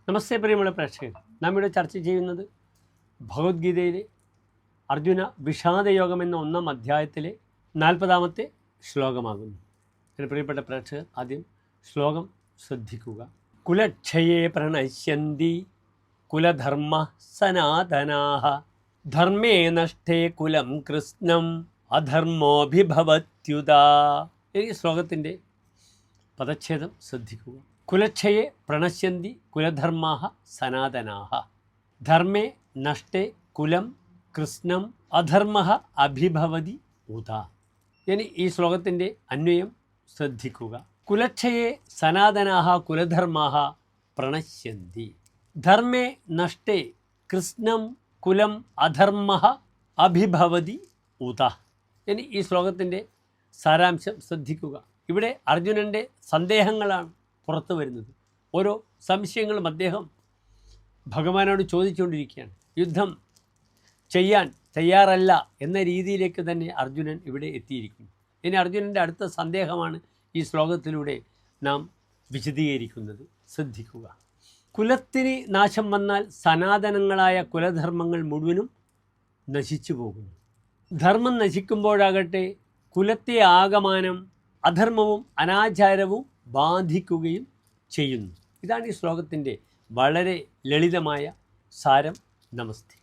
നമസ്തേ പ്രിയമുള്ള പ്രേക്ഷകർ, നാം ഇവിടെ ചർച്ച ചെയ്യുന്നത് ഭഗവത്ഗീതയിലെ അർജുന വിഷാദയോഗം എന്ന 1-ാം അധ്യായത്തിലെ 40-ാമത്തെ ശ്ലോകമാകുന്നു. എൻ്റെ പ്രിയപ്പെട്ട പ്രേക്ഷകർ, ആദ്യം ശ്ലോകം ശ്രദ്ധിക്കുക. കുലക്ഷയേ പ്രണശ്യന്തി കുലധർമ്മ സനാതനാഃ ധർമ്മേ നഷ്ടേ കുലം കൃഷ്ണം അധർമ്മോഭിഭവത്യുതാ. ഈ ശ്ലോകത്തിൻ്റെ പദച്ഛേദം ശ്രദ്ധിക്കുക. കുലക്ഷയെ പ്രണശ്യന്തി കുലധർമാഃ സനാതനാഃ ധർമ്മേ നഷ്ടേ കുലം കൃഷ്ണം അധർമ്മഃ അഭിഭവതി ഉദാ. ഇനി ഈ ശ്ലോകത്തിൻ്റെ അന്വയം ശ്രദ്ധിക്കുക. കുലക്ഷയെ സനാതനാഃ കുലധർമാഃ പ്രണശ്യന്തി ധർമ്മേ നഷ്ടേ കൃഷ്ണം കുലം അധർമ്മഃ അഭിഭവതി ഉദാ. ഇനി ഈ ശ്ലോകത്തിൻ്റെ സാരാംശം ശ്രദ്ധിക്കുക. ഇവിടെ അർജുനൻ്റെ സന്ദേഹങ്ങളാണ് പുറത്തു വരുന്നത്. ഓരോ സംശയങ്ങളും അദ്ദേഹം ഭഗവാനോട് ചോദിച്ചുകൊണ്ടിരിക്കുകയാണ്. യുദ്ധം ചെയ്യാൻ തയ്യാറല്ല എന്ന രീതിയിലേക്ക് തന്നെ അർജുനൻ ഇവിടെ എത്തിയിരിക്കുന്നു. ഇനി അർജുനൻ്റെ അടുത്ത സന്ദേഹമാണ് ഈ ശ്ലോകത്തിലൂടെ നാം വിശദീകരിക്കുന്നത്. ശ്രദ്ധിക്കുക. കുലത്തിന് നാശം വന്നാൽ സനാതനങ്ങളായ കുലധർമ്മങ്ങൾ മുഴുവനും നശിച്ചു പോകുന്നു. ധർമ്മം നശിക്കുമ്പോഴാകട്ടെ കുലത്തെ ആകമാനം അധർമ്മവും അനാചാരവും ബാധിക്കുകയും ചെയ്യുന്നു. ഇതാണ് ഈ ശ്ലോകത്തിൻ്റെ വളരെ ലളിതമായ സാരം. നമസ്തേ.